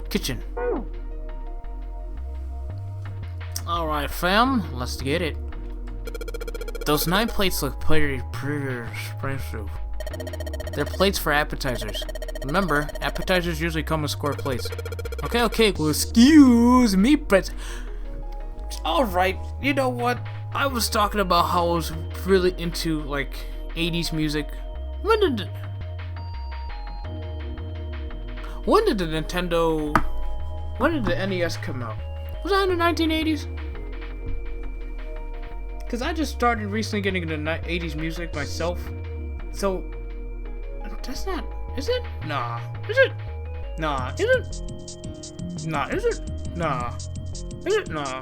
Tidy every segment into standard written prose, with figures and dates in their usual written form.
Kitchen. Alright, fam. Let's get it. Those 9 plates look pretty expensive. They're plates for appetizers. Remember, appetizers usually come with square plates. Okay, well, excuse me, but... Alright, you know what? I was talking about how I was really into, like, 80s music. When did the NES come out? Was that in the 1980s? Because I just started recently getting into 80s music myself. So, that's not... Is it? Nah. Is it? Nah. Is it? Nah. Is it? Nah. Is it? Nah.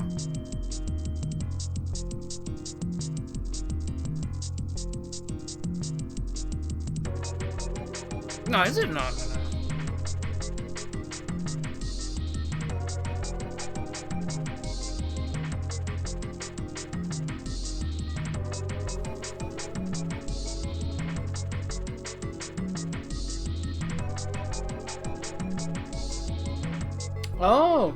Nah, is it? Nah. Oh,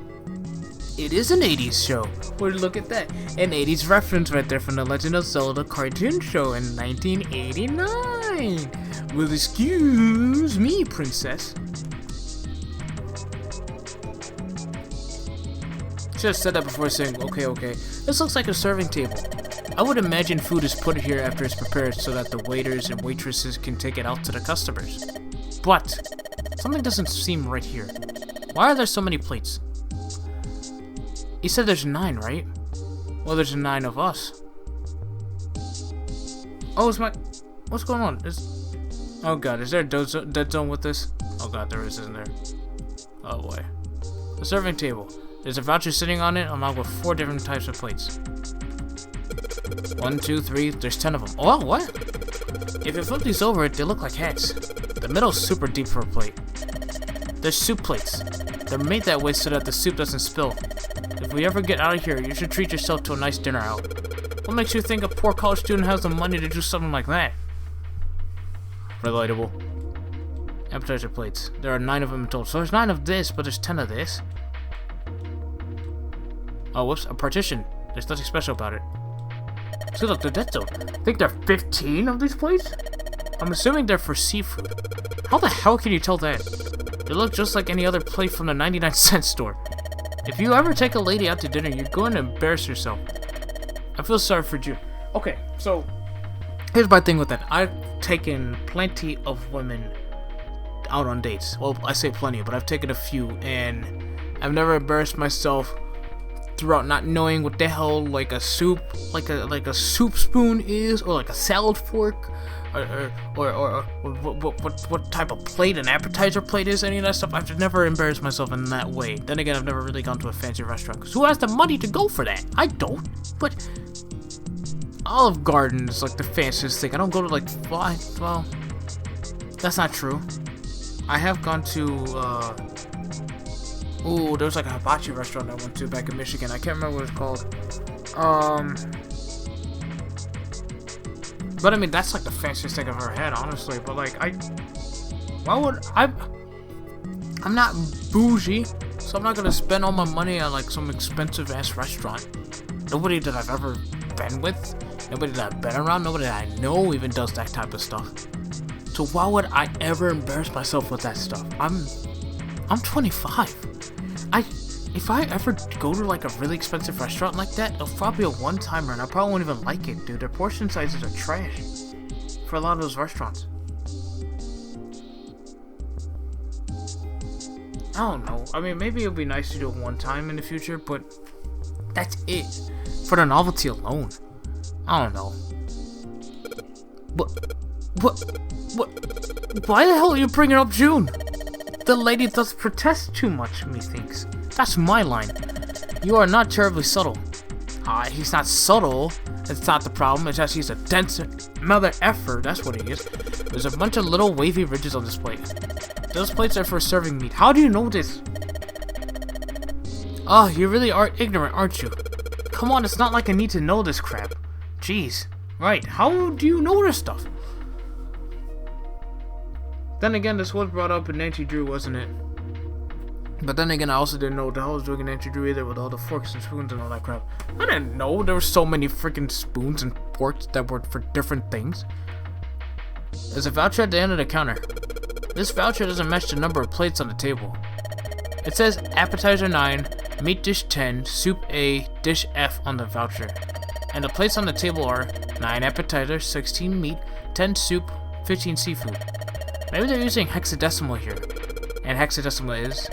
it is an 80s show. Well, look at that. An 80s reference right there from the Legend of Zelda cartoon show in 1989. Well, excuse me, princess. Should have said that before saying, okay. This looks like a serving table. I would imagine food is put here after it's prepared so that the waiters and waitresses can take it out to the customers. But, something doesn't seem right here. Why are there so many plates? You said there's 9, right? Well, there's 9 of us. Oh, what's going on? Oh god, is there a dead zone with this? Oh god, there isn't there? Oh boy. The serving table. There's a voucher sitting on it along with 4 different types of plates. 1, 2, 3, there's 10 of them. Oh, what? If you flip these over, they look like hats. The middle's super deep for a plate. There's soup plates. They're made that way so that the soup doesn't spill. If we ever get out of here, you should treat yourself to a nice dinner out. What makes you think a poor college student has the money to do something like that? Relatable. Appetizer plates. There are 9 of them in total. So there's 9 of this, but there's 10 of this. Oh, whoops. A partition. There's nothing special about it. See, look, the dead zone. I think there are 15 of these plates? I'm assuming they're for seafood. How the hell can you tell that? They look just like any other plate from the 99-cent store. If you ever take a lady out to dinner, you're going to embarrass yourself. I feel sorry for you. Okay, so here's my thing with that. I've taken plenty of women out on dates. Well, I say plenty, but I've taken a few, and I've never embarrassed myself throughout not knowing what the hell like a soup spoon is, or like a salad fork, or what type of plate an appetizer plate is, any of that stuff. I've never embarrassed myself in that way. Then again, I've never really gone to a fancy restaurant, because who has the money to go for that? I don't. But Olive Garden is like the fanciest thing. I don't go to like, well, that's not true. I have gone to there was like a hibachi restaurant I went to back in Michigan. I can't remember what it's called. But I mean, that's like the fanciest thing I've ever had, honestly. But like, I'm not bougie, so I'm not gonna spend all my money on like some expensive ass restaurant. Nobody that I've ever been with, nobody that I've been around, nobody that I know even does that type of stuff. So why would I ever embarrass myself with that stuff? I'm 25. If I ever go to like a really expensive restaurant like that, it'll probably be a one-timer, and I probably won't even like it, dude. Their portion sizes are trash for a lot of those restaurants. I don't know. I mean, maybe it'll be nice to do it one time in the future, but that's it. For the novelty alone. I don't know. What? Why the hell are you bringing up June? The lady does protest too much, methinks. That's my line. You are not terribly subtle. He's not subtle. It's not the problem. It's just he's a dense mother effer. That's what he is. There's a bunch of little wavy ridges on this plate. Those plates are for serving meat. How do you know this? Oh, you really are ignorant, aren't you? Come on, it's not like I need to know this crap. Jeez. Right, how do you know this stuff? Then again, this was brought up in Nancy Drew, wasn't it? But then again, I also didn't know what the hell I was doing in Entry 2 either with all the forks and spoons and all that crap. I didn't know there were so many freaking spoons and forks that were for different things. There's a voucher at the end of the counter. This voucher doesn't match the number of plates on the table. It says appetizer 9, meat dish 10, soup A, dish F on the voucher. And the plates on the table are 9 appetizer, 16 meat, 10 soup, 15 seafood. Maybe they're using hexadecimal here. And hexadecimal is...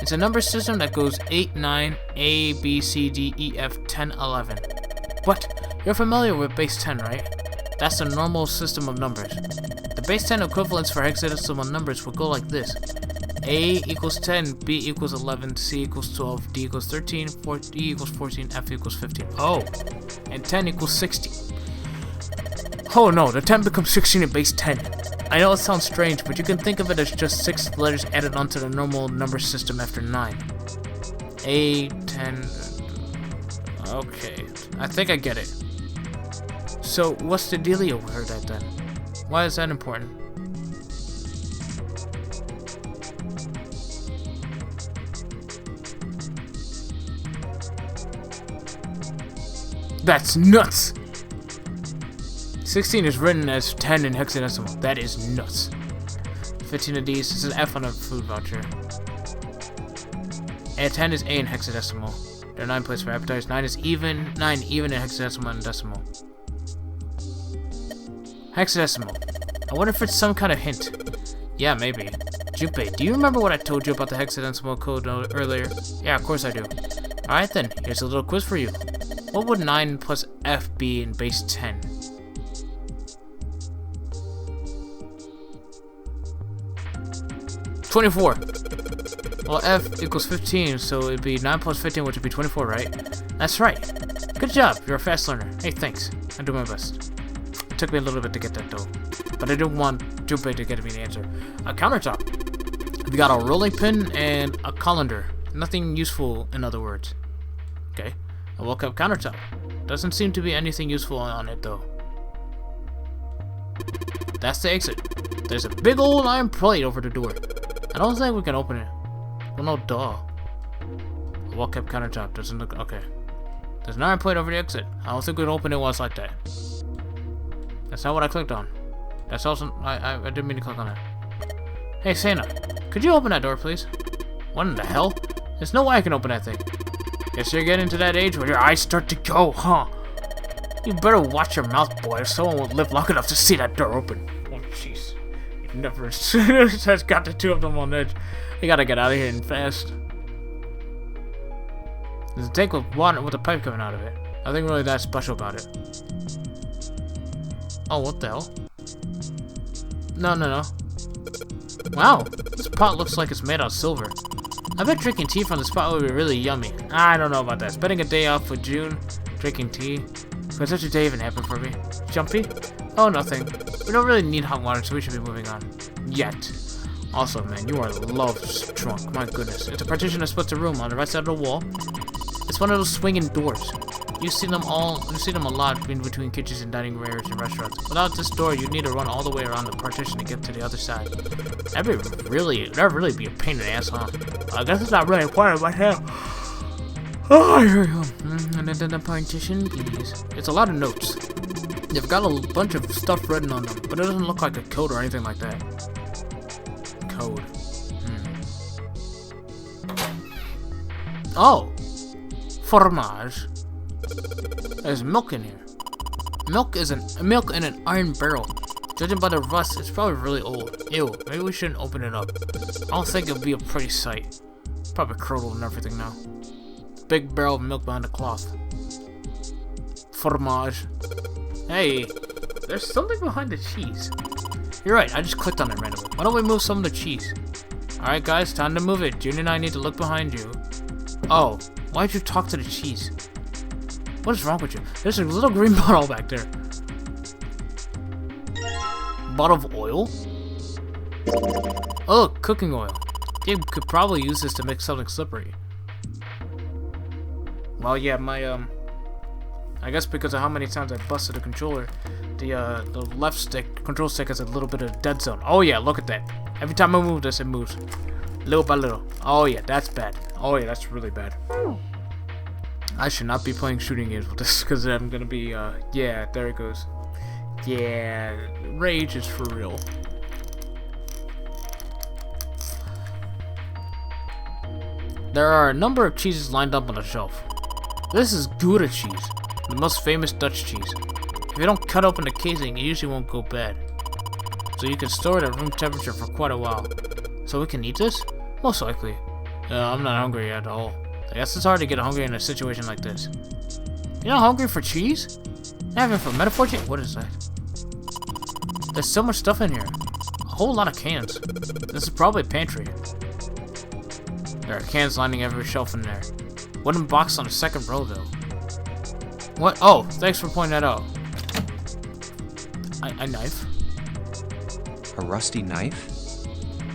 It's a number system that goes 8, 9, A, B, C, D, E, F, 10, 11. But you're familiar with base 10, right? That's the normal system of numbers. The base 10 equivalents for hexadecimal numbers will go like this. A equals 10, B equals 11, C equals 12, D equals 13, D equals 14, F equals 15. Oh, and 10 equals 60. Oh no, the 10 becomes 16 in base 10. I know it sounds strange, but you can think of it as just 6 letters added onto the normal number system after 9. A, 10... Okay, I think I get it. So, what's the dealio with that then? Why is that important? That's nuts! 16 is written as 10 in hexadecimal. That is nuts. 15 of these. This is F on a food voucher. And 10 is A in hexadecimal. There are 9 plates for appetizers. 9 is even. 9 even in hexadecimal and decimal. Hexadecimal. I wonder if it's some kind of hint. Yeah, maybe. Junpei, do you remember what I told you about the hexadecimal code earlier? Yeah, of course I do. Alright then, here's a little quiz for you. What would 9 plus F be in base 10? 24. Well, F equals 15, so it'd be 9 plus 15, which would be 24, right? That's right. Good job, you're a fast learner. Hey, thanks. I do my best. It took me a little bit to get that, though. But I didn't want Junpei to get me the answer. A countertop. We got a rolling pin and a colander. Nothing useful, in other words. Okay. A woke-up countertop. Doesn't seem to be anything useful on it, though. That's the exit. There's a big old iron plate over the door. I don't think we can open it. Well, no, duh. A well-kept countertop doesn't look... Okay. There's an iron plate over the exit. I don't think we can open it while it's like that. That's not what I clicked on. That's also... I didn't mean to click on that. Hey, Sana. Could you open that door, please? What in the hell? There's no way I can open that thing. Guess you're getting to that age where your eyes start to go, huh? You better watch your mouth, boy, or someone won't live long enough to see that door open. Oh, jeez. Never has got the two of them on edge. We gotta get out of here and fast. There's a tank with water with a pipe coming out of it. Nothing really that special about it. Oh, what the hell? No. Wow, this pot looks like it's made out of silver. I bet drinking tea from this pot would be really yummy. I don't know about that. Spending a day off with June, drinking tea. Could such a day even happen for me? Jumpy? Oh, nothing. We don't really need hot water, so we should be moving on. Yet. Also, man, you are love-drunk. My goodness. It's a partition that splits a room on the right side of the wall. It's one of those swinging doors. You see them a lot in between kitchens and dining areas and restaurants. Without this door, you'd need to run all the way around the partition to get to the other side. That'd really be a pain in the ass, huh? I guess it's not really important right now. Oh, here we go. And then the partition keys. It's a lot of notes. They've got a bunch of stuff written on them, but it doesn't look like a code or anything like that. Code. Oh! Fromage. There's milk in here. Milk in an iron barrel. Judging by the rust, it's probably really old. Ew, maybe we shouldn't open it up. I don't think it'll be a pretty sight. Probably curdled and everything now. Big barrel of milk behind the cloth. Fromage. Hey, there's something behind the cheese. You're right, I just clicked on it randomly. Why don't we move some of the cheese? Alright guys, time to move it. June and I need to look behind you. Oh, why'd you talk to the cheese? What is wrong with you? There's a little green bottle back there. Bottle of oil? Oh, cooking oil. You could probably use this to mix something slippery. Well, yeah, my, I guess because of how many times I busted the controller, the left stick, control stick has a little bit of dead zone. Oh yeah, look at that. Every time I move this, it moves. Little by little. Oh yeah, that's bad. Oh yeah, that's really bad. I should not be playing shooting games with this, because I'm gonna be, yeah, there it goes. Yeah, rage is for real. There are a number of cheeses lined up on the shelf. This is Gouda cheese, the most famous Dutch cheese. If you don't cut open the casing, it usually won't go bad. So you can store it at room temperature for quite a while. So we can eat this? Most likely. I'm not hungry at all. I guess it's hard to get hungry in a situation like this. You're not hungry for cheese? Not even for metaphor cheese? What is that? There's so much stuff in here. A whole lot of cans. This is probably a pantry. There are cans lining every shelf in there. Wooden box on the second row though. What? Oh, thanks for pointing that out. A knife? A rusty knife?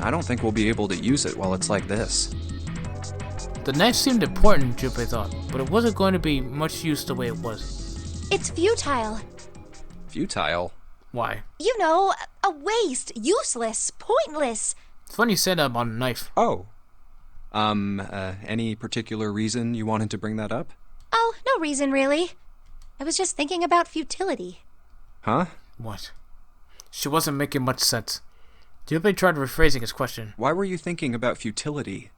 I don't think we'll be able to use it while it's like this. The knife seemed important, Junpei thought, but it wasn't going to be much use the way it was. It's futile. Futile? Why? You know, a waste, useless, pointless. It's funny you said that about a knife. Oh. Any particular reason you wanted to bring that up? Oh, no reason really. I was just thinking about futility. Huh? What? She wasn't making much sense. Junpei tried rephrasing his question. Why were you thinking about futility?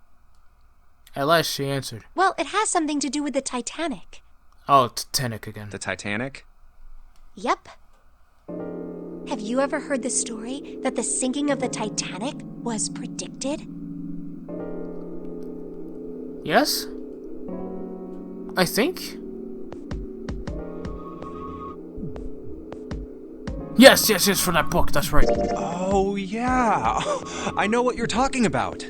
At last, she answered. Well, it has something to do with the Titanic. Oh, Titanic again. The Titanic? Yep. Have you ever heard the story that the sinking of the Titanic was predicted? Yes? I think? Yes, from that book, that's right. Oh, yeah. I know what you're talking about.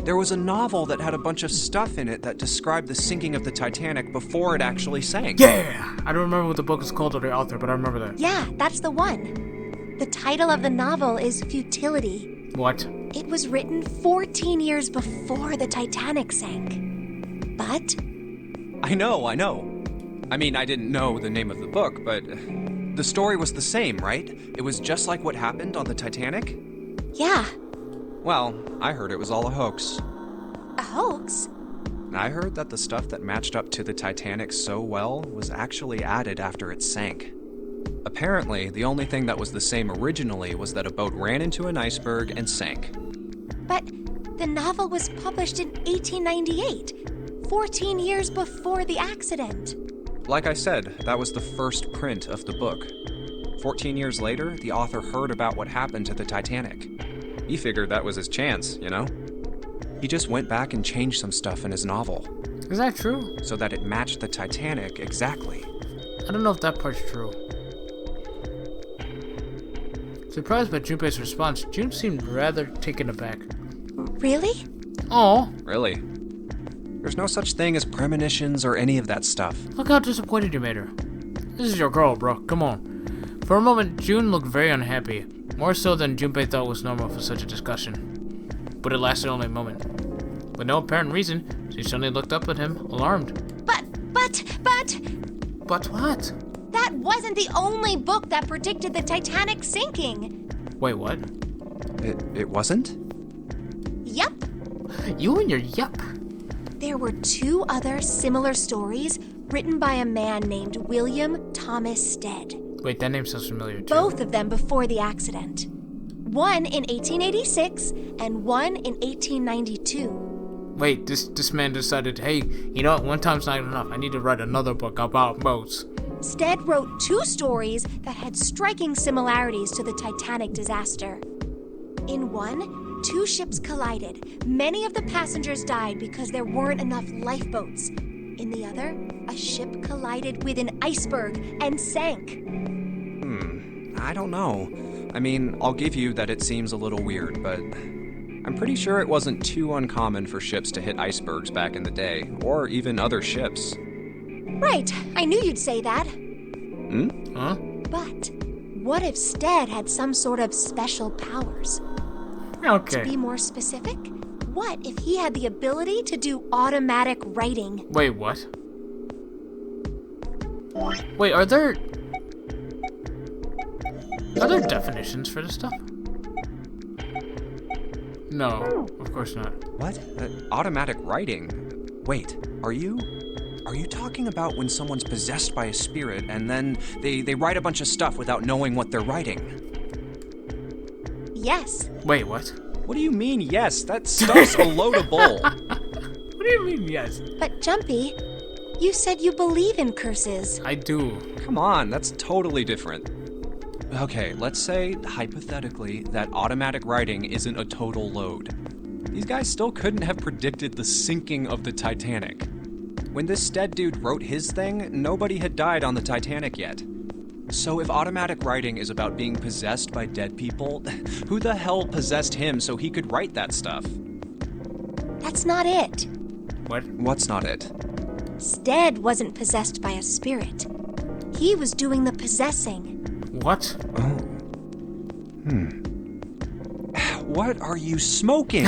There was a novel that had a bunch of stuff in it that described the sinking of the Titanic before it actually sank. Yeah! I don't remember what the book is called or the author, but I remember that. Yeah, that's the one. The title of the novel is Futility. What? It was written 14 years before the Titanic sank. But... I know. I mean, I didn't know the name of the book, but the story was the same, right? It was just like what happened on the Titanic? yeah, Well, I heard it was all a hoax. a hoax? I heard that the stuff that matched up to the Titanic so well was actually added after it sank. Apparently, the only thing that was the same originally was that a boat ran into an iceberg and sank. But the novel was published in 1898, 14 years before the accident. Like I said, that was the first print of the book. 14 years later, the author heard about what happened to the Titanic. He figured that was his chance, you know? He just went back and changed some stuff in his novel. Is that true? So that it matched the Titanic exactly. I don't know if that part's true. Surprised by Junpei's response, Jun seemed rather taken aback. Really? Oh, Really? There's no such thing as premonitions or any of that stuff. look how disappointed you made her. This is your girl, bro. Come on. For a moment, Jun looked very unhappy. More so than Junpei thought was normal for such a discussion. But it lasted only a moment. With no apparent reason, she suddenly looked up at him, alarmed. But... But what? That wasn't the only book that predicted the Titanic sinking. Wait, what? It wasn't? Yep. You and your yup. There were 2 other similar stories written by a man named William Thomas Stead. Wait, that name sounds familiar too. Both of them before the accident. One in 1886 and one in 1892. Wait, this man decided, hey, you know what? One time's not enough. I need to write another book about boats. Stead wrote 2 stories that had striking similarities to the Titanic disaster. In one, 2 ships collided. Many of the passengers died because there weren't enough lifeboats. In the other, a ship collided with an iceberg and sank. I don't know. I mean, I'll give you that it seems a little weird, but I'm pretty sure it wasn't too uncommon for ships to hit icebergs back in the day, or even other ships. Right, I knew you'd say that. Huh? But what if Stead had some sort of special powers? To Okay. be more specific, what if he had the ability to do automatic writing? Wait, what? Wait, are there definitions for this stuff? No, of course not. What? Automatic writing? Wait, are you talking about when someone's possessed by a spirit and then they write a bunch of stuff without knowing what they're writing? Yes. Wait, what? What do you mean, yes? That stuff's a load of bull. What do you mean, yes? But Jumpy, you said you believe in curses. I do. Come on, that's totally different. Okay, let's say, hypothetically, that automatic writing isn't a total load. These guys still couldn't have predicted the sinking of the Titanic. When this Stead dude wrote his thing, nobody had died on the Titanic yet. So if automatic writing is about being possessed by dead people, who the hell possessed him so he could write that stuff? That's not it. What? What's not it? Stead wasn't possessed by a spirit. He was doing the possessing. What? Oh. What are you smoking?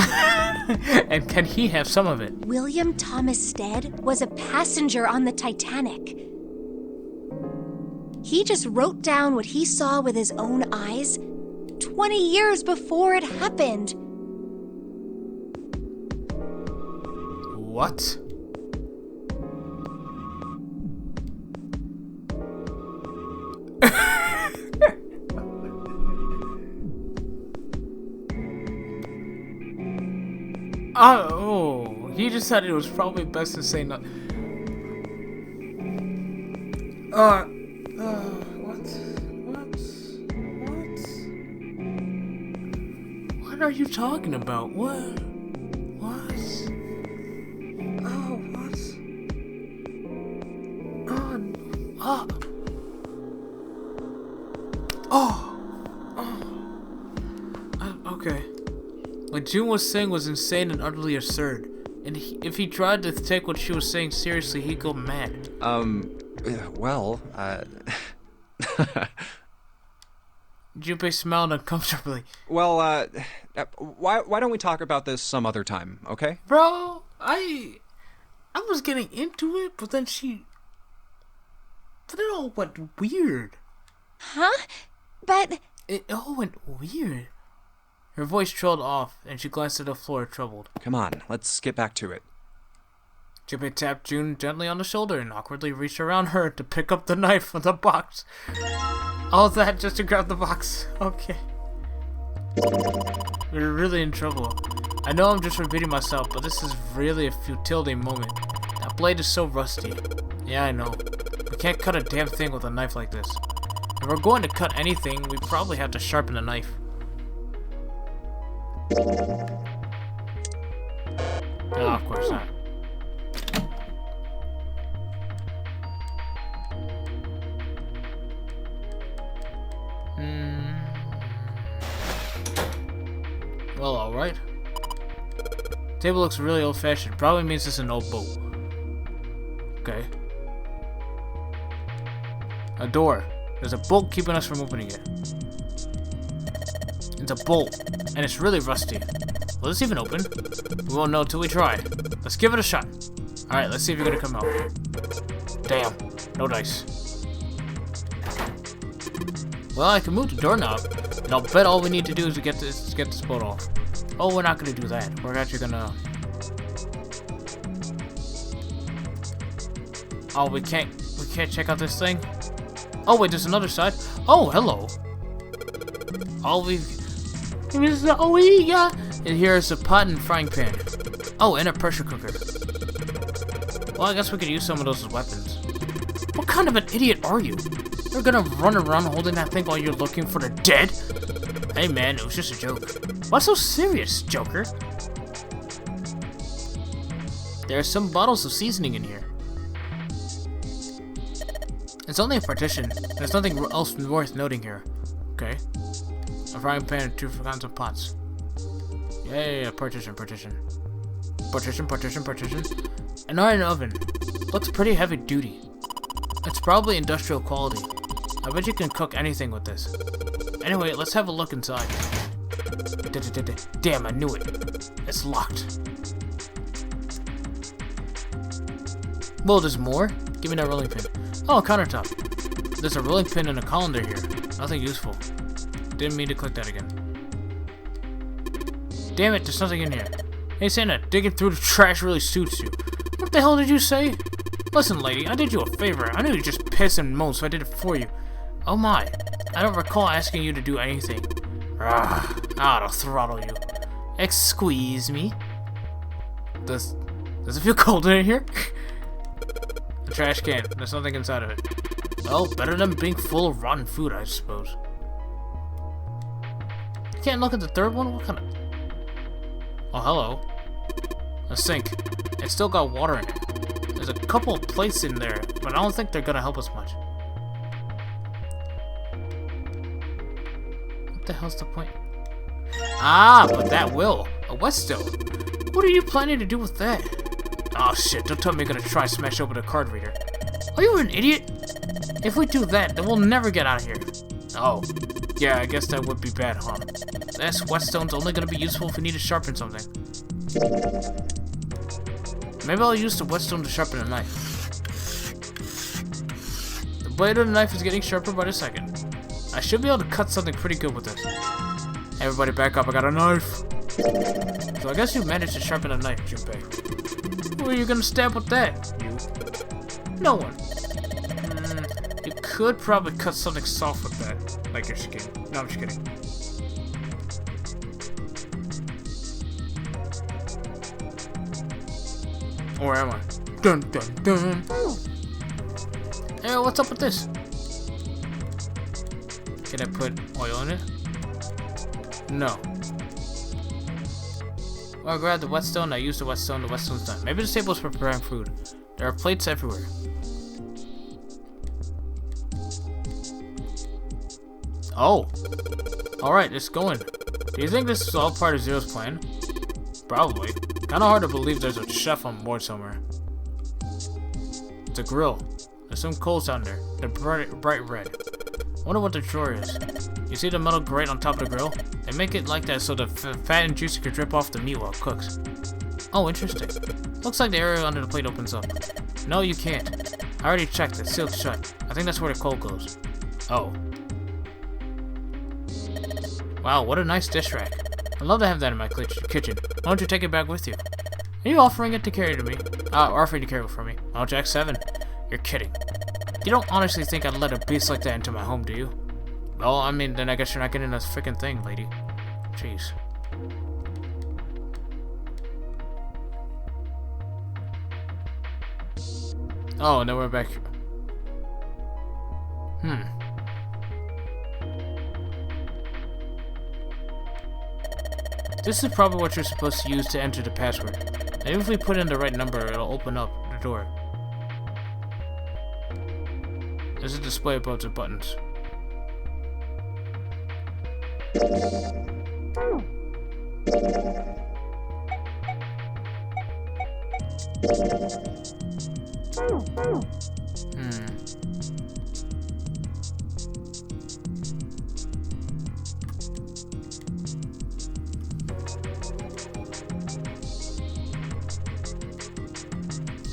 And can he have some of it? William Thomas Stead was a passenger on the Titanic. He just wrote down what he saw with his own eyes 20 years before it happened. What? Oh, he decided it was probably best to say no. What? What are you talking about? What? Oh, what? Okay. What June was saying was insane and utterly absurd. And if he tried to take what she was saying seriously, he'd go mad. Junpei smiled uncomfortably. Well, why don't we talk about this some other time, okay? Bro, I was getting into it, but then it all went weird. Huh? But... It all went weird. Her voice trailed off, and she glanced at the floor, troubled. Come on, let's get back to it. Junpei tapped June gently on the shoulder and awkwardly reached around her to pick up the knife from the box. All that just to grab the box. Okay. We're really in trouble. I know I'm just repeating myself, but this is really a futility moment. That blade is so rusty. Yeah, I know. We can't cut a damn thing with a knife like this. If we're going to cut anything, we probably have to sharpen the knife. No, of course not. Well, alright. Table looks really old-fashioned. Probably means it's an old boat. Okay. A door. There's a bolt keeping us from opening it. It's a bolt, and it's really rusty. Will this even open? We won't know until we try. Let's give it a shot. Alright, let's see if you're gonna come out. Damn, no dice. Well, I can move the doorknob, and I'll bet all we need to do is to get this bolt off. Oh, we're not gonna do that. We're actually gonna... Oh, we can't check out this thing? Oh, wait, there's another side. Oh, hello. All we got. And here's a pot and frying pan. Oh, and a pressure cooker. Well, I guess we could use some of those as weapons. What kind of an idiot are you? You're gonna run around holding that thing while you're looking for the dead? Hey man, it was just a joke. What's so serious, Joker? There are some bottles of seasoning in here. It's only a partition. There's nothing else worth noting here. Okay. A frying pan and 2 kinds of pots. Yeah, partition. Partition. An iron oven. Looks pretty heavy duty. It's probably industrial quality. I bet you can cook anything with this. Anyway, let's have a look inside. Damn, I knew it. It's locked. Whoa, there's more? Give me that rolling pin. Oh, a countertop. There's a rolling pin and a colander here. Nothing useful. Didn't mean to click that again. Damn it, there's nothing in here. Hey Santa, digging through the trash really suits you. What the hell did you say? Listen, lady, I did you a favor. I knew you'd just piss and moan, so I did it for you. Oh my, I don't recall asking you to do anything. I'll throttle you. Excuse me? Does it feel cold in here? The trash can, there's nothing inside of it. Well, better than being full of rotten food, I suppose. You can't look at the third one? What kind of... Oh, hello. A sink. It's still got water in it. There's a couple of plates in there, but I don't think they're gonna help us much. What the hell's the point? Ah, but that will. A whetstone. What are you planning to do with that? Oh shit, don't tell me you're gonna try and smash open a card reader. Are you an idiot? If we do that, then we'll never get out of here. Oh. Yeah, I guess that would be bad, huh? This whetstone's only gonna be useful if we need to sharpen something. Maybe I'll use the whetstone to sharpen a knife. The blade of the knife is getting sharper by the second. I should be able to cut something pretty good with this. Everybody back up, I got a knife. So I guess you managed to sharpen a knife, Junpei. Who are you gonna stab with that? You? No one. You could probably cut something soft with that. Like your skin. No, I'm just kidding. Or am I? Dun dun dun. Hey, what's up with this? Can I put oil in it? No. Well, I grabbed the whetstone, I used the whetstone's done. Maybe the table's for preparing food. There are plates everywhere. Oh! Alright, it's going. Do you think this is all part of Zero's plan? Probably. Kinda hard to believe there's a chef on board somewhere. It's a grill. There's some coals down there. They're bright red. Wonder what the drawer is. You see the metal grate on top of the grill? They make it like that so the fat and juicy can drip off the meat while it cooks. Oh, interesting. Looks like the area under the plate opens up. No, you can't. I already checked. It's sealed shut. I think that's where the coal goes. Oh. Wow, what a nice dish rack. I'd love to have that in my kitchen. Why don't you take it back with you? Are you offering it to carry to me? Offering to carry it for me. Oh, Jack 7. You're kidding. You don't honestly think I'd let a beast like that into my home, do you? Well, I mean, then I guess you're not getting this freaking thing, lady. Jeez. Oh, and then we're back. This is probably what you're supposed to use to enter the password. Maybe if we put in the right number, it'll open up the door. There's a display above the buttons.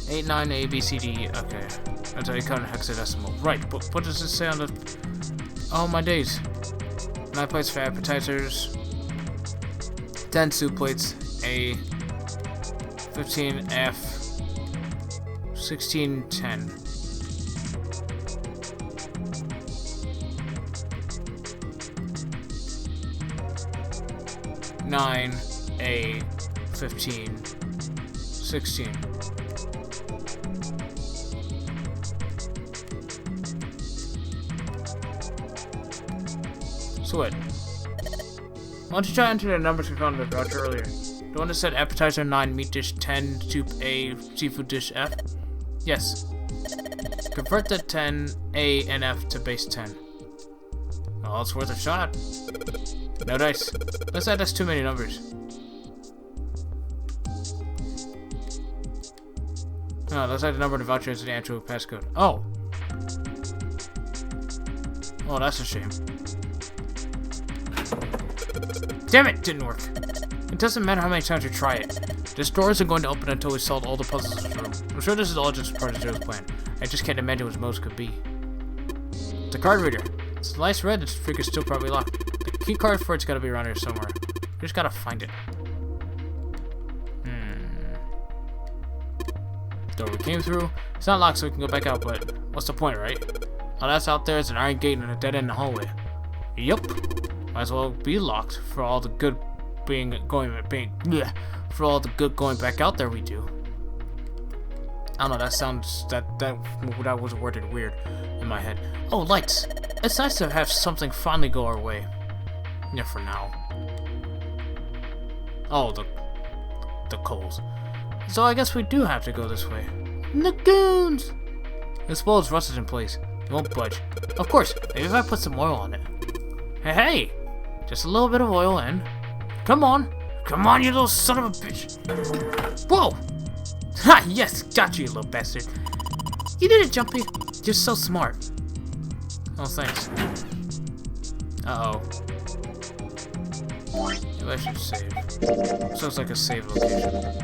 Eight, 9, A, B, C, D. Okay. That's how you count hexadecimal. Right, but what does it say on the... Oh, my days. 9 plates for appetizers. 10 soup plates. A. 15, F. 16, 10. Nine, A, 15, 16. So what? Why don't you try to enter the numbers we found in the voucher earlier? The one that said appetizer 9, meat dish 10, soup A, seafood dish F? Yes. Convert the 10, A, and F to base 10. Well, it's worth a shot. No dice. Let's add that's too many numbers. No, let's add the number of the voucher as the actual passcode. Oh! Oh, that's a shame. Damn it! Didn't work. It doesn't matter how many times you try it. This door isn't going to open until we solve all the puzzles in this room. I'm sure this is all just part of Zero's plan. I just can't imagine what most could be. It's a card reader. It's nice red, this figure's still probably locked. The key card for it's gotta be around here somewhere. We just gotta find it. door we came through. It's not locked so we can go back out, but what's the point, right? All that's out there is an iron gate and a dead end in the hallway. Yup. Might as well be locked for all the good for all the good going back out there we do. I don't know, that sounds that was worded weird in my head. Oh, lights. It's nice to have something finally go our way. Yeah, for now. Oh, the coals. So I guess we do have to go this way. Lagoons! This bowl is rusted in place. It won't budge. Of course, maybe if I put some oil on it. Hey! Just a little bit of oil and... Come on! Come on, you little son of a bitch! Whoa! Ha! Yes! Got you, you little bastard! You did it, Jumpy! You're so smart. Oh, thanks. Uh-oh. Maybe I should save. Sounds like a save location.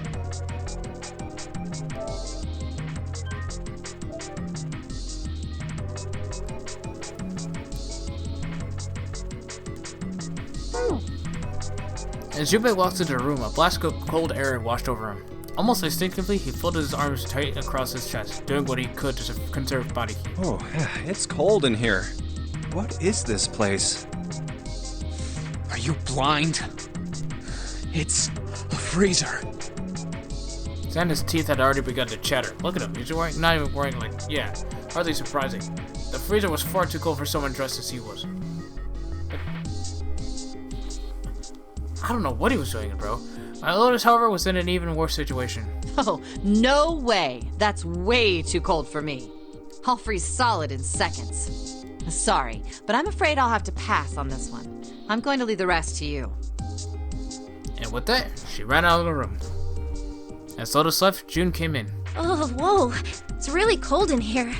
As Junpei walked into the room, a blast of cold air washed over him. Almost instinctively, he folded his arms tight across his chest, doing what he could to conserve body heat. Oh, it's cold in here. What is this place? Are you blind? It's a freezer. Xander's teeth had already begun to chatter. Look at him, he's not even wearing hardly surprising. The freezer was far too cold for someone dressed as he was. I don't know what he was doing, bro. My Lotus, however, was in an even worse situation. Oh, no way. That's way too cold for me. I'll freeze solid in seconds. Sorry, but I'm afraid I'll have to pass on this one. I'm going to leave the rest to you. And with that, she ran out of the room. As Lotus left, June came in. Oh, whoa. It's really cold in here.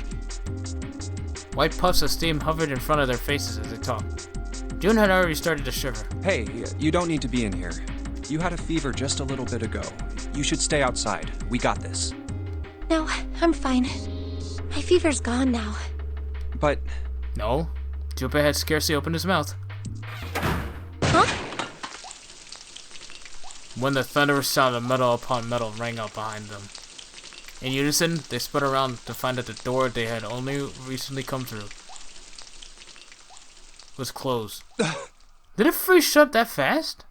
White puffs of steam hovered in front of their faces as they talked. June had already started to shiver. Hey, you don't need to be in here. You had a fever just a little bit ago. You should stay outside. We got this. No, I'm fine. My fever's gone now. But... No. Junpei had scarcely opened his mouth. Huh? When the thunderous sound of metal upon metal rang out behind them. In unison, they spun around to find that the door they had only recently come through was closed. Did it freeze shut that fast?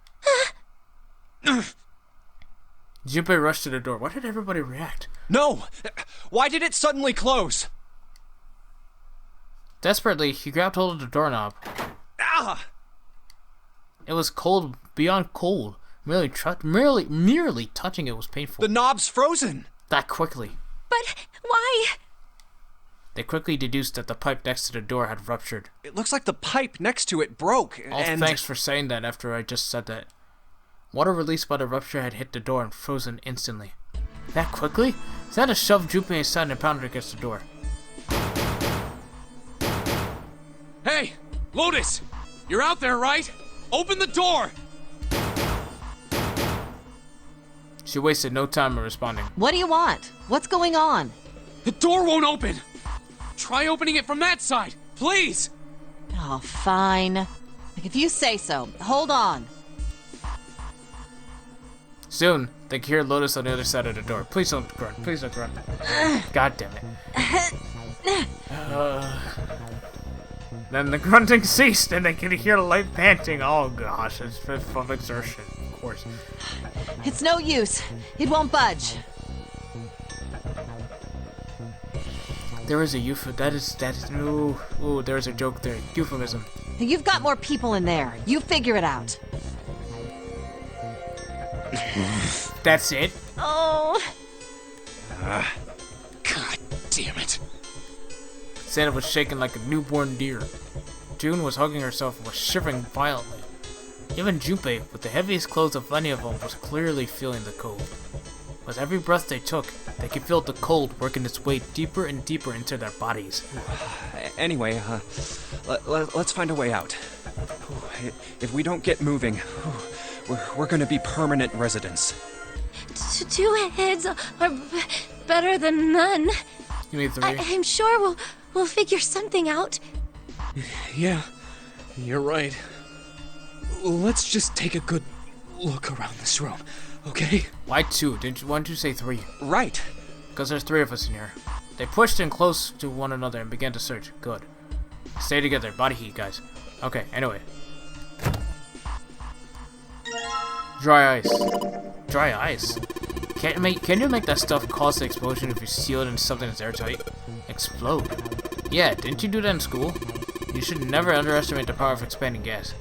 Junpei rushed to the door. Why did everybody react? No! Why did it suddenly close? Desperately, he grabbed hold of the doorknob. Ah! It was cold beyond cold. Merely touching it was painful. The knob's frozen! That quickly. But why? They quickly deduced that the pipe next to the door had ruptured. It looks like the pipe next to it broke, and... Thanks for saying that after I just said that. Water released by the rupture had hit the door and frozen instantly. That quickly? Santa shoved Junpei aside and pounded against the door. Hey! Lotus! You're out there, right? Open the door! She wasted no time in responding. What do you want? What's going on? The door won't open! Try opening it from that side, please! Oh, fine. Like, if you say so. Hold on. Soon, they could hear Lotus on the other side of the door. Please don't grunt. Please don't grunt. God damn it. Then the grunting ceased and they could hear light panting. Oh gosh, it's from exertion, of course. It's no use. It won't budge. There is a that is, ooh, there is a joke there. Euphemism. You've got more people in there. You figure it out. That's it? Oh. God damn it. Santa was shaking like a newborn deer. June was hugging herself and was shivering violently. Even Junpei, with the heaviest clothes of any of them, was clearly feeling the cold. With every breath they took, they could feel the cold working its way deeper and deeper into their bodies. Anyway, let's find a way out. If we don't get moving, we're gonna be permanent residents. Two heads are better than none. You need 3? I'm sure we'll figure something out. Yeah, you're right. Let's just take a good look around this room, okay? Why 2? Why didn't you say 3? Right. Because there's 3 of us in here. They pushed in close to one another and began to search. Good. Stay together. Body heat, guys. Okay, anyway. Dry ice. Dry ice? Can you make that stuff cause the explosion if you seal it in something that's airtight? Explode? Yeah, didn't you do that in school? You should never underestimate the power of expanding gas.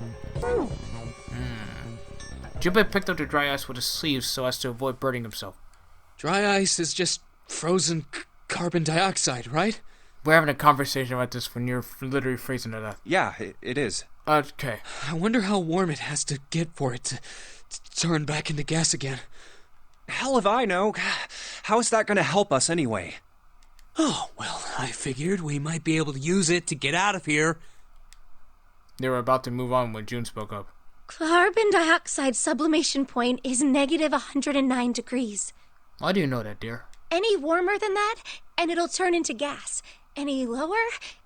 Junpei picked up the dry ice with his sleeves so as to avoid burning himself. Dry ice is just frozen carbon dioxide, right? We're having a conversation about this when you're literally freezing to death. Yeah, it is. Okay. I wonder how warm it has to get for it to turn back into gas again. Hell if I know. How is that gonna help us anyway? Oh, well, I figured we might be able to use it to get out of here. They were about to move on when June spoke up. Carbon dioxide sublimation point is negative 109 degrees. Why do you know that, dear? Any warmer than that, and it'll turn into gas. Any lower,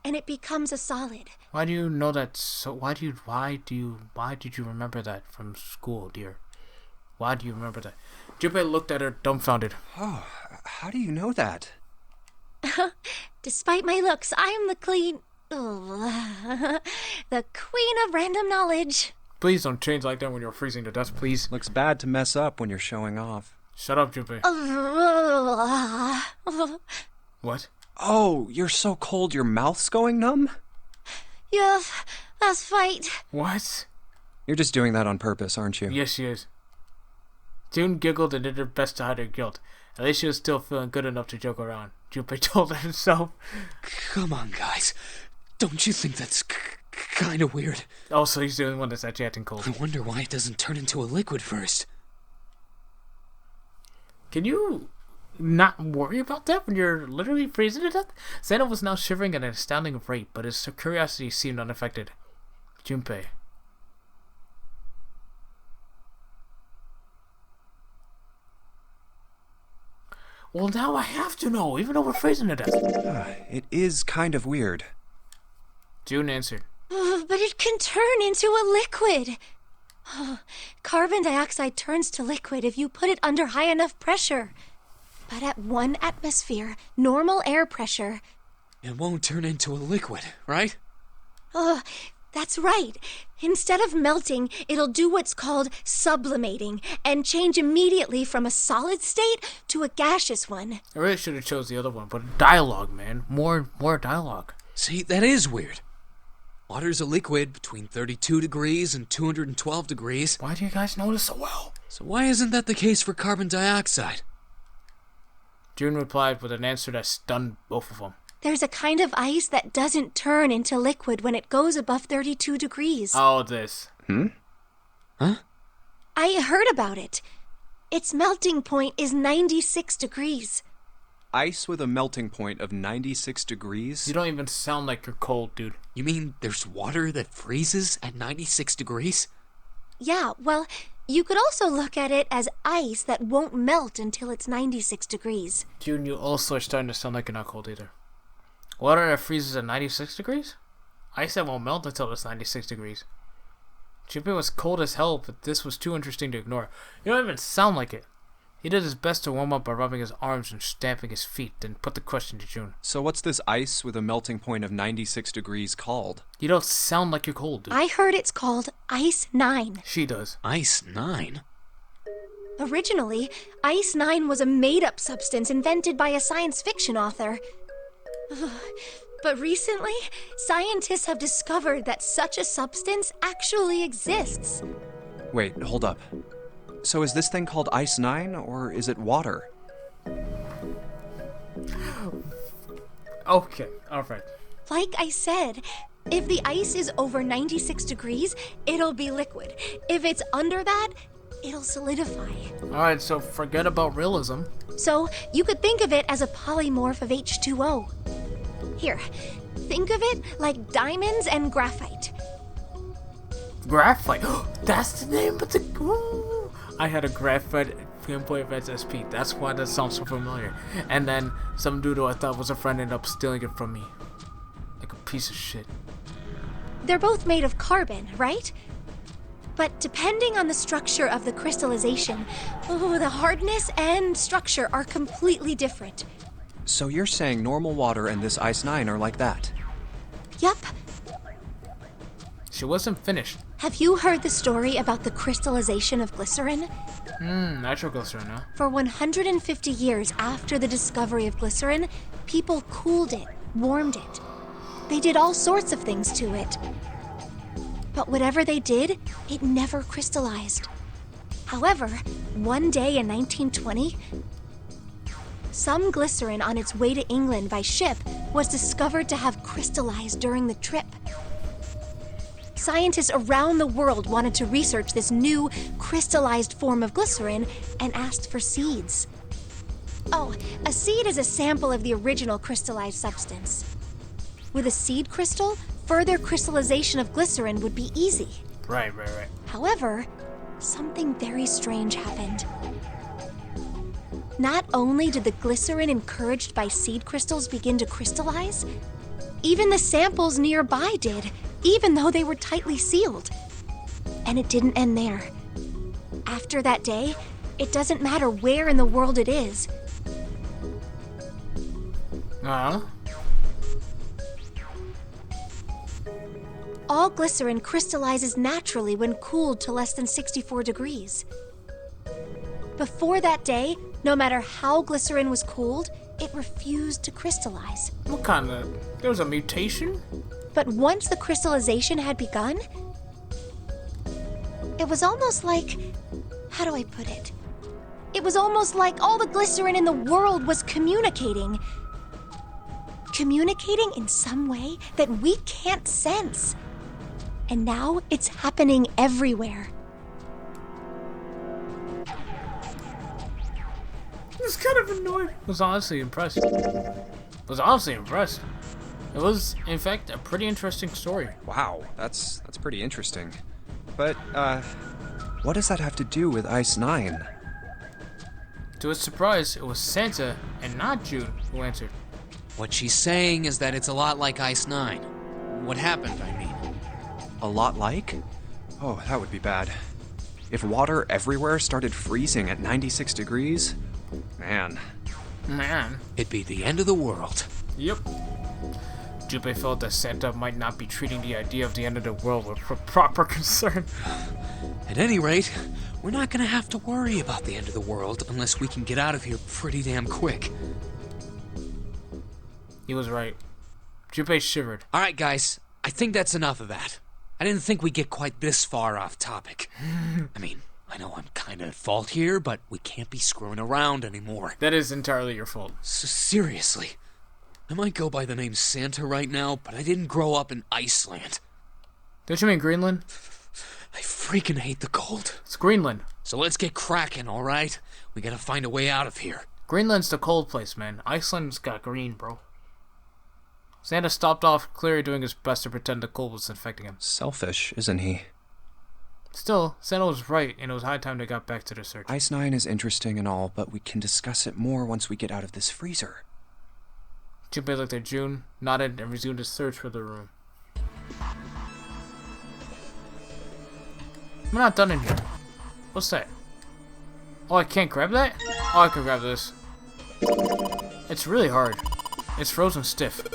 and it becomes a solid. Why do you know that? So why did you remember that from school, dear? Why do you remember that? Junpei looked at her dumbfounded. Oh, how do you know that? Despite my looks, I am the the queen of random knowledge. Please don't change like that when you're freezing to death, please. Looks bad to mess up when you're showing off. Shut up, Junpei. What? Oh, you're so cold your mouth's going numb? Yes, that's right. What? You're just doing that on purpose, aren't you? Yes, she is. June giggled and did her best to hide her guilt. At least she was still feeling good enough to joke around. Junpei told himself. Come on, guys. Don't you think that's kind of weird? Also, he's the only one that's actually acting cold. I wonder why it doesn't turn into a liquid first. Can you not worry about that when you're literally freezing to death? Santa was now shivering at an astounding rate, but his curiosity seemed unaffected. Junpei. Well, now I have to know, even though we're freezing to death. It is kind of weird. June answered. But it can turn into a liquid. Carbon dioxide turns to liquid if you put it under high enough pressure. But at 1 atmosphere, normal air pressure... It won't turn into a liquid, right? That's right. Instead of melting, it'll do what's called sublimating and change immediately from a solid state to a gaseous one. I really should have chose the other one, but dialogue, man. More dialogue. See, that is weird. Water's a liquid between 32 degrees and 212 degrees. Why do you guys know this so well? So why isn't that the case for carbon dioxide? June replied with an answer that stunned both of them. There's a kind of ice that doesn't turn into liquid when it goes above 32 degrees. Oh, this. Huh? I heard about it. Its melting point is 96 degrees. Ice with a melting point of 96 degrees? You don't even sound like you're cold, dude. You mean there's water that freezes at 96 degrees? Yeah, well, you could also look at it as ice that won't melt until it's 96 degrees. June, you also are starting to sound like you're not cold either. Water that freezes at 96 degrees? Ice that won't melt until it's 96 degrees. Junpei was cold as hell, but this was too interesting to ignore. You don't even sound like it. He did his best to warm up by rubbing his arms and stamping his feet, then put the question to June. So what's this ice with a melting point of 96 degrees called? You don't sound like you're cold, dude. I heard it's called Ice 9. She does. Ice 9? Originally, Ice 9 was a made-up substance invented by a science fiction author. But recently, scientists have discovered that such a substance actually exists. Wait, hold up. So is this thing called Ice 9, or is it water? Okay, alright. Like I said, if the ice is over 96 degrees, it'll be liquid. If it's under that, it'll solidify. Alright, so forget about realism. So you could think of it as a polymorph of H2O. Here, think of it like diamonds and graphite. Graphite? That's the name of the... Ooh. I had a graphite Game Boy Advance SP. That's why that sounds so familiar. And then some dude who I thought was a friend ended up stealing it from me. Like a piece of shit. They're both made of carbon, right? But depending on the structure of the crystallization, the hardness and structure are completely different. So you're saying normal water and this Ice 9 are like that? Yup. She wasn't finished. Have you heard the story about the crystallization of glycerin? Natural glycerin, huh? For 150 years after the discovery of glycerin, people cooled it, warmed it. They did all sorts of things to it. But whatever they did, it never crystallized. However, one day in 1920, some glycerin on its way to England by ship was discovered to have crystallized during the trip. Scientists around the world wanted to research this new crystallized form of glycerin and asked for seeds. Oh, a seed is a sample of the original crystallized substance. With a seed crystal, further crystallization of glycerin would be easy. Right. However, something very strange happened. Not only did the glycerin encouraged by seed crystals begin to crystallize, even the samples nearby did, even though they were tightly sealed. And it didn't end there. After that day, it doesn't matter where in the world it is. All glycerin crystallizes naturally when cooled to less than 64 degrees. Before that day, no matter how glycerin was cooled, it refused to crystallize. What kind of... There was a mutation? But once the crystallization had begun, it was almost like... How do I put it? It was almost like all the glycerin in the world was communicating. Communicating in some way that we can't sense. And now it's happening everywhere. I was kind of annoyed. I was honestly impressed. It was, in fact, a pretty interesting story. Wow, that's pretty interesting. But, what does that have to do with Ice 9? To his surprise, it was Santa and not June who answered. What she's saying is that it's a lot like Ice 9. What happened, I mean. A lot like? Oh, that would be bad. If water everywhere started freezing at 96 degrees, man. It'd be the end of the world. Yep. Junpei felt that Santa might not be treating the idea of the end of the world with proper concern. At any rate, we're not gonna have to worry about the end of the world unless we can get out of here pretty damn quick. He was right. Junpei shivered. Alright guys, I think that's enough of that. I didn't think we'd get quite this far off topic. I mean, I know I'm kinda at fault here, but we can't be screwing around anymore. That is entirely your fault. Seriously. I might go by the name Santa right now, but I didn't grow up in Iceland. Don't you mean Greenland? I freaking hate the cold. It's Greenland. So let's get cracking, alright? We gotta find a way out of here. Greenland's the cold place, man. Iceland's got green, bro. Santa stopped off, clearly doing his best to pretend the cold was infecting him. Selfish, isn't he? Still, Santa was right, and it was high time they got back to their search. Ice 9 is interesting and all, but we can discuss it more once we get out of this freezer. Junpei looked at June, nodded, and resumed his search for the room. I'm not done in here. What's that? Oh, I can't grab that? Oh, I can grab this. It's really hard. It's frozen stiff.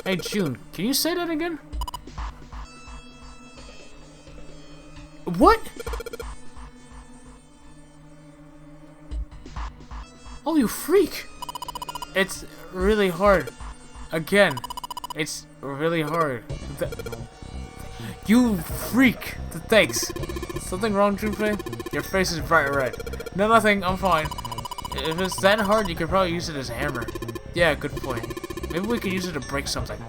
Hey, June, can you say that again? What? Oh, you freak! It's really hard. Again, it's really hard. You freak! Thanks. Something wrong, Junpei? Your face is bright red. No, nothing. I'm fine. If it's that hard, you could probably use it as a hammer. Yeah, good point. Maybe we could use it to break something.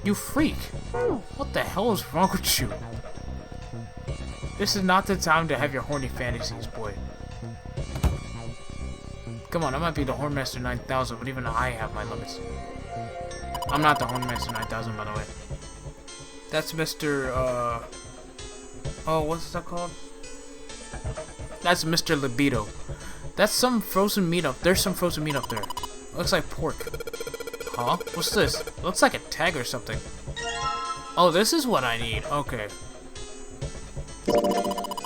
You freak! What the hell is wrong with you? This is not the time to have your horny fantasies, boy. Come on, I might be the Hornmaster 9000, but even I have my limits. I'm not the Hornmaster 9000, by the way. That's Mr. Oh, what's that called? That's Mr. Libido. That's some frozen meat up. There's some frozen meat up there. Looks like pork. Huh? What's this? Looks like a tag or something. Oh, this is what I need. Okay.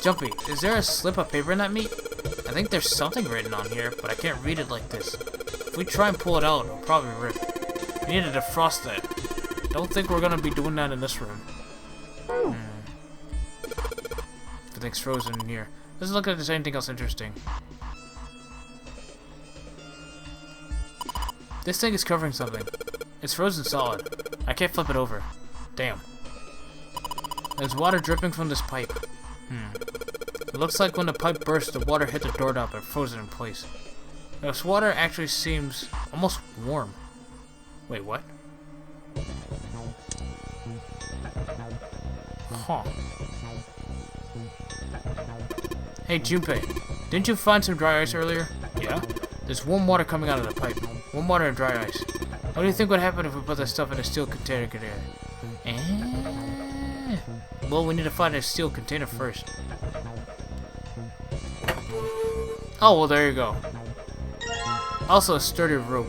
Jumpy, is there a slip of paper in that meat? I think there's something written on here, but I can't read it like this. If we try and pull it out, it'll probably rip. We need to defrost that. Don't think we're gonna be doing that in this room. Everything's frozen in here. Let's look if there's anything else interesting. This thing is covering something. It's frozen solid. I can't flip it over. Damn. There's water dripping from this pipe. It looks like when the pipe burst, the water hit the doorknob and froze it in place. This water actually seems almost warm. Wait, what? Huh. Hey, Junpei, didn't you find some dry ice earlier? Yeah? There's warm water coming out of the pipe. Warm water and dry ice. What do you think would happen if we put that stuff in a steel container? Well, we need to find a steel container first. Oh, well, there you go. Also, a sturdy rope.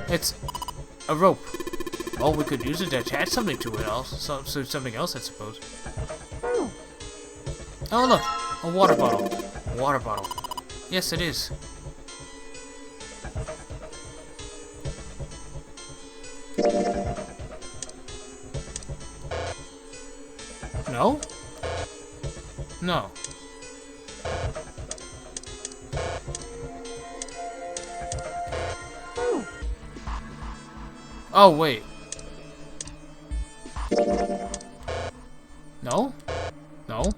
It's a rope. Oh, we could use it to attach something to it. Also, something else, I suppose. Oh, look, a water bottle. A water bottle. Yes, it is. No? No. Oh, wait. No? No?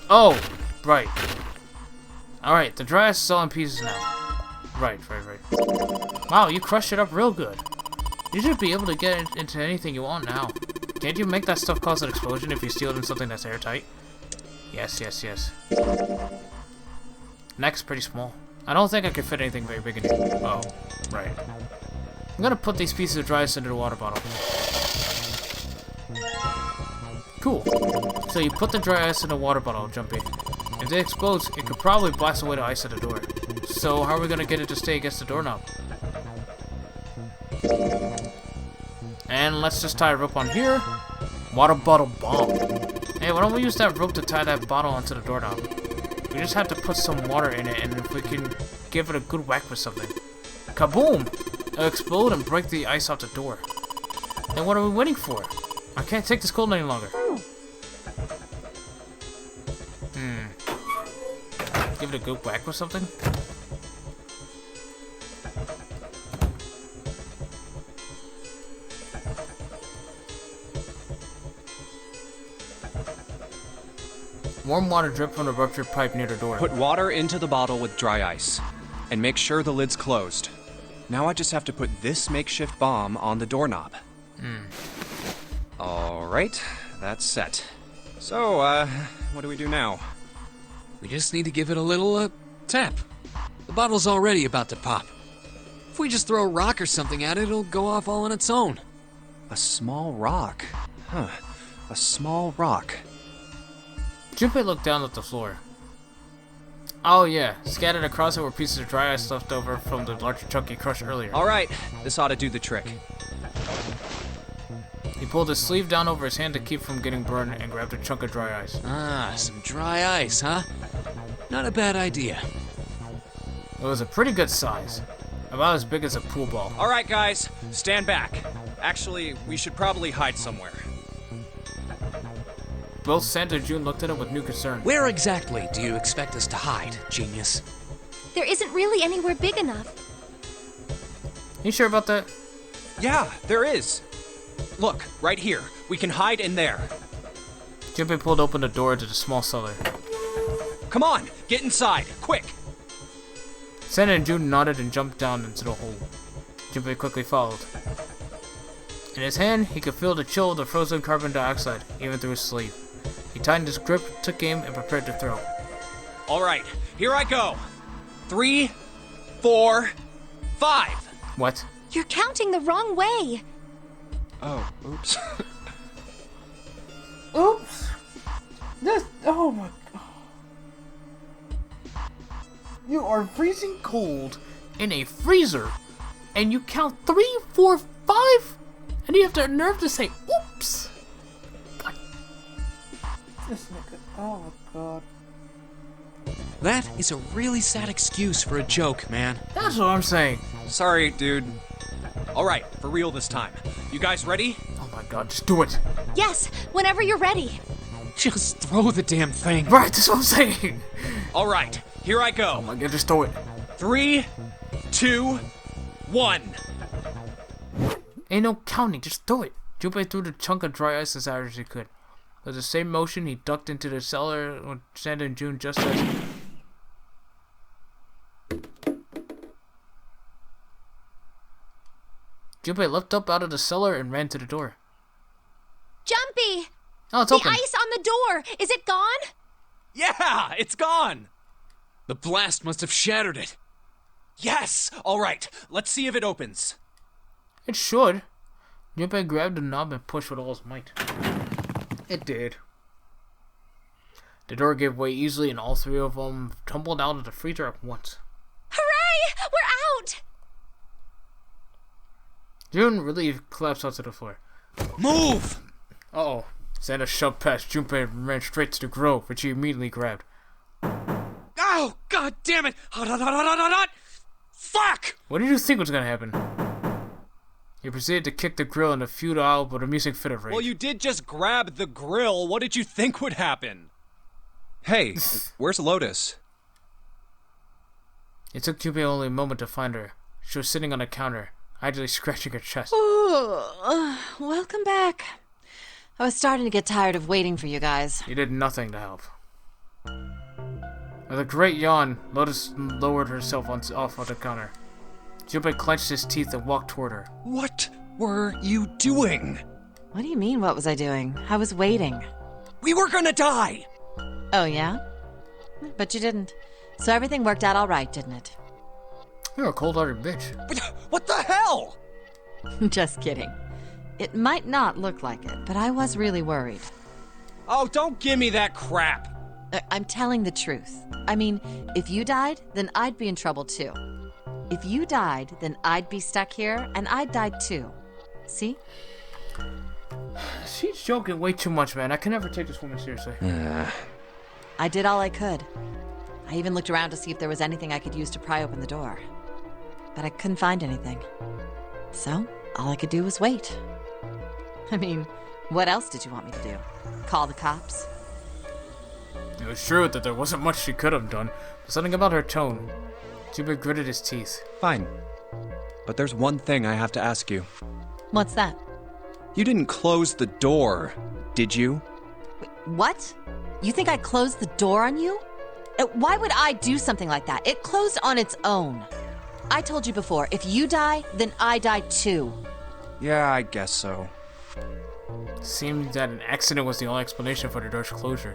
Oh, right. Alright, the dry ice is all in pieces now. Right. Wow, you crushed it up real good. You should be able to get it into anything you want now. Can't you make that stuff cause an explosion if you steal it in something that's airtight? Yes. Neck's pretty small. I don't think I could fit anything very big in here. Oh, right. I'm gonna put these pieces of dry ice into the water bottle. Cool. So you put the dry ice in the water bottle, Jumpy. If it explodes, it could probably blast away the ice at the door. So how are we gonna get it to stay against the doorknob? And let's just tie a rope on here. Water bottle bomb. Hey, why don't we use that rope to tie that bottle onto the doorknob? We just have to put some water in it, and if we can give it a good whack with something. Kaboom! It'll explode and break the ice off the door. Then what are we waiting for? I can't take this cold any longer. Give it a good whack with something? Warm water dripped from the ruptured pipe near the door. Put water into the bottle with dry ice, and make sure the lid's closed. Now I just have to put this makeshift bomb on the doorknob. Alright, that's set. So, what do we do now? We just need to give it a little, tap. The bottle's already about to pop. If we just throw a rock or something at it, it'll go off all on its own. A small rock. Huh. A small rock. Junpei looked down at the floor. Oh yeah, scattered across it were pieces of dry ice left over from the larger chunk he crushed earlier. Alright, this ought to do the trick. He pulled his sleeve down over his hand to keep from getting burned and grabbed a chunk of dry ice. Ah, some dry ice, huh? Not a bad idea. It was a pretty good size. About as big as a pool ball. Alright guys, stand back. Actually, we should probably hide somewhere. Both Santa and June looked at it with new concern. Where exactly do you expect us to hide, genius? There isn't really anywhere big enough. You sure about that? Yeah, there is. Look, right here. We can hide in there. Junpei pulled open the door to the small cellar. Come on, get inside, quick! Santa and June nodded and jumped down into the hole. Junpei quickly followed. In his hand, he could feel the chill of the frozen carbon dioxide, even through his sleeve. He tightened his grip, took aim, and prepared to throw. Alright, here I go. 3, 4, 5. What? You're counting the wrong way. Oh, oops. Oops! Oh my god. You are freezing cold in a freezer, and you count 3, 4, 5? And you have the nerve to say, oops! God. This nigga. Oh my god. That is a really sad excuse for a joke, man. That's what I'm saying. Sorry, dude. Alright, for real this time. You guys ready? Oh my god, just do it. Yes, whenever you're ready. Just throw the damn thing. Right, that's what I'm saying. Alright, here I Oh go. my god, just do it. 3, 2, 1. Ain't no counting, just do it. Junpei threw the chunk of dry ice as hard as he could. With the same motion, he ducked into the cellar with Sand and June just as... Junpei leapt up out of the cellar and ran to the door. Jumpy! Oh, it's The open. ice on the door! Is it gone? Yeah, it's gone. The blast must have shattered it. Yes. Alright, let's see if it opens. It should. Junpei grabbed the knob and pushed with all his might. It did. The door gave way easily and all three of them tumbled out of the freezer at once. Hooray! We're out! June, relieved, collapsed onto the floor. Move! Uh-oh. Santa shoved past Junpei and ran straight to the grill, which he immediately grabbed. Oh, god damn it! Hot, hot, hot, hot, hot, hot, hot! Fuck! What did you think was gonna happen? He proceeded to kick the grill in a futile but amusing fit of rage. Well, you did just grab the grill. What did you think would happen? Hey, where's Lotus? It took Junpei only a moment to find her. She was sitting on the counter, idly scratching her chest. Welcome back. I was starting to get tired of waiting for you guys. He did nothing to help. With a great yawn, Lotus lowered herself off of the counter. Junpei clenched his teeth and walked toward her. What were you doing? What do you mean, what was I doing? I was waiting. We were gonna die! Oh, yeah? But you didn't. So everything worked out all right, didn't it? You're a cold-hearted bitch. What the hell? Just kidding. It might not look like it, but I was really worried. Oh, don't give me that crap. I'm telling the truth. I mean, if you died, then I'd be in trouble too. If you died, then I'd be stuck here, and I'd die too. See? She's joking way too much, man. I can never take this woman seriously. I did all I could. I even looked around to see if there was anything I could use to pry open the door. But I couldn't find anything. So, all I could do was wait. I mean, what else did you want me to do? Call the cops? It was true that there wasn't much she could have done, but something about her tone. Junpei gritted his teeth. Fine. But there's one thing I have to ask you. What's that? You didn't close the door, did you? Wait, what? You think I closed the door on you? Why would I do something like that? It closed on its own. I told you before, if you die, then I die too. Yeah, I guess so. Seemed that an accident was the only explanation for the door's closure.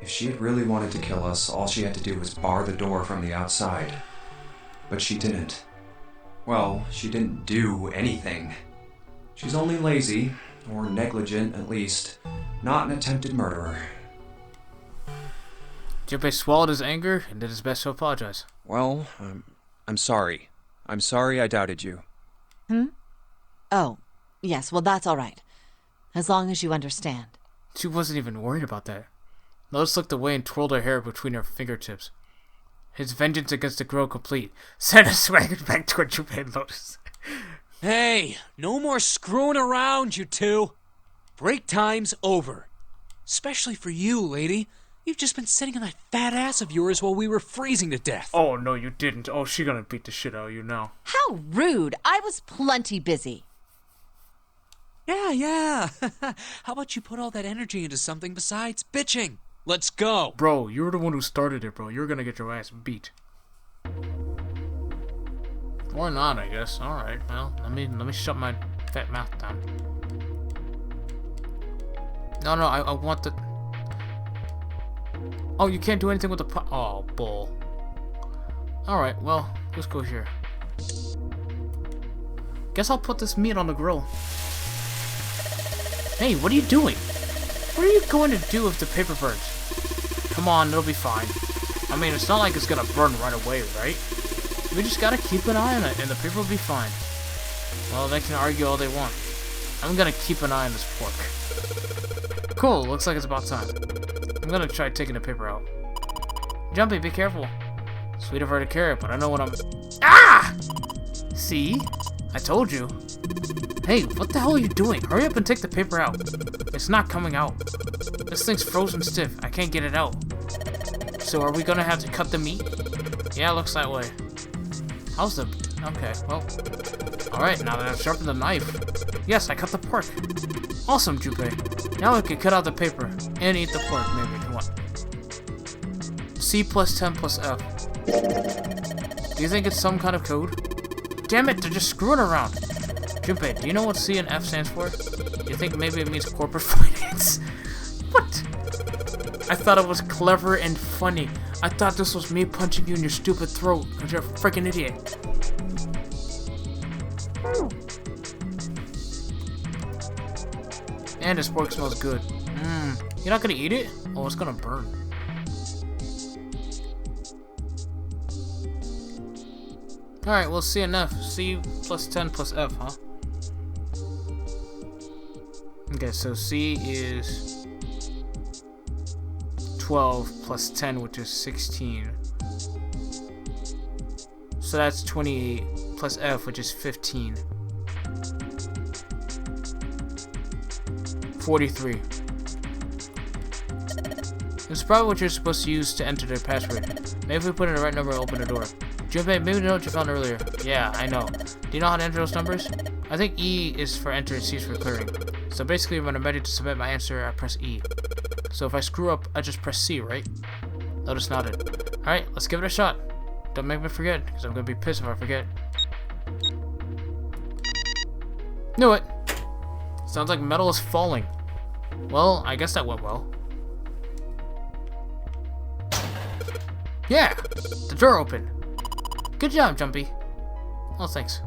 If she had really wanted to kill us, all she had to do was bar the door from the outside. But she didn't. Well, she didn't do anything. She's only lazy, or negligent at least, not an attempted murderer. Junpei swallowed his anger and did his best to apologize. Well, I'm sorry. I'm sorry I doubted you. Oh, yes, well that's all right. As long as you understand. She wasn't even worried about that. Lotus looked away and twirled her hair between her fingertips. His vengeance against the girl complete, Santa swaggered back toward Junpei and Lotus. Hey, no more screwing around, you two. Break time's over. Especially for you, lady. You've just been sitting on that fat ass of yours while we were freezing to death. Oh, no, you didn't. Oh, she gonna beat the shit out of you now. How rude! I was plenty busy. Yeah. How about you put all that energy into something besides bitching? Let's go. Bro, you were the one who started it, bro. You're gonna get your ass beat. Or not, I guess. Alright, well, let me shut my fat mouth down. No, I want the... Oh, you can't do anything with the pot. Oh, bull. Alright, well, let's go here. Guess I'll put this meat on the grill. Hey, what are you doing? What are you going to do if the paper burns? Come on, it'll be fine. I mean, it's not like it's gonna burn right away, right? We just gotta keep an eye on it, and the paper will be fine. Well, they can argue all they want. I'm gonna keep an eye on this pork. Cool, looks like it's about time. gonna try taking the paper out. Jumpy, be careful. Sweet of her to carry, but I know what I'm... Ah! See? I told you. Hey, what the hell are you doing? Hurry up and take the paper out. It's not coming out. This thing's frozen stiff. I can't get it out. So are we gonna have to cut the meat? Yeah, looks that way. How's the... Okay, well... Alright, now that I've sharpened the knife. Yes, I cut the pork. Awesome, Junpei. Now I can cut out the paper. And eat the pork, maybe, if you want. C plus 10 plus F. Do you think it's some kind of code? Damn it, they're just screwing around. Junpei, do you know what C and F stands for? You think maybe it means corporate finance? What? I thought it was clever and funny. I thought this was me punching you in your stupid throat because you're a freaking idiot. And this pork smells good. You're not gonna eat it? Oh, it's gonna burn. Alright, well, C and F. C plus 10 plus F, huh? Okay, so C is 12 plus 10, which is 16. So that's 28 plus F, which is 15. 43. This is probably what you're supposed to use to enter the password. Maybe if we put in the right number, it'll open the door. Junpei, maybe the note you found earlier. Yeah, I know. Do you know how to enter those numbers? I think E is for enter and C is for clearing. So basically, when I'm ready to submit my answer, I press E. So if I screw up, I just press C, right? Lotus nodded. Alright, let's give it a shot. Don't make me forget, because I'm gonna be pissed if I forget. Knew it! Sounds like metal is falling. Well, I guess that went well. Yeah! The door opened. Good job, Jumpy. Oh, thanks.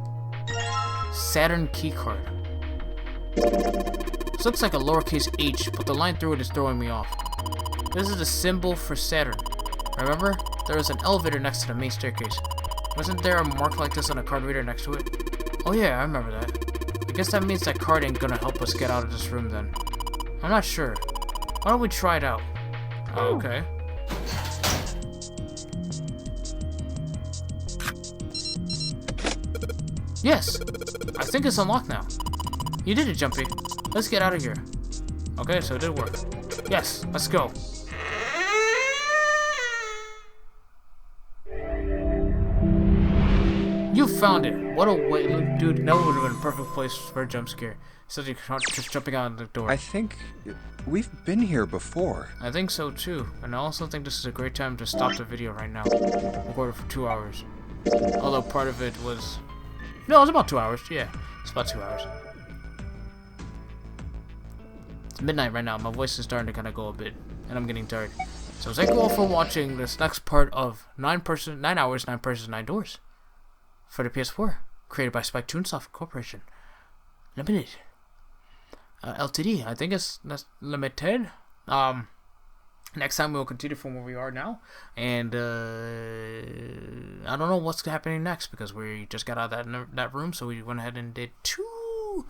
Saturn Key Card. This looks like a lowercase h, but the line through it is throwing me off. This is the symbol for Saturn. Remember? There was an elevator next to the main staircase. Wasn't there a mark like this on a card reader next to it? Oh yeah, I remember that. I guess that means that card ain't gonna help us get out of this room then. I'm not sure. Why don't we try it out? Oh, okay. Yes! I think it's unlocked now. You did it, Jumpy. Let's get out of here. Okay, so it did work. Yes, let's go. You found it! What a way, dude, that would have been a perfect place for a jump scare. Instead of just jumping out of the door. I think we've been here before. I think so too, and I also think this is a great time to stop the video right now. Recorded for 2 hours. Although part of it was... No, it was about 2 hours, yeah. It's about 2 hours. It's midnight right now, my voice is starting to kind of go a bit, and I'm getting tired. So thank you all for watching this next part of 9 hours, 9 persons, 9 doors. For the PS4, created by Spike Chunsoft Corporation. Limited. LTD, I think it's limited. Next time we'll continue from where we are now. And I don't know what's happening next because we just got out of that room, so we went ahead and did two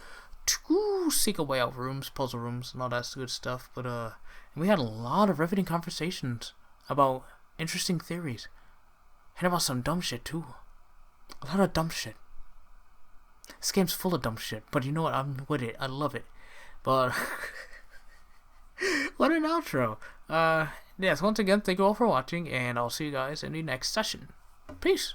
Seek a Way Out rooms, puzzle rooms, and all that good stuff. But and we had a lot of riveting conversations about interesting theories. And about some dumb shit too. A lot of dumb shit. This game's full of dumb shit, but you know what? I'm with it. I love it. But what an outro. Yes, once again, thank you all for watching, and I'll see you guys in the next session. Peace.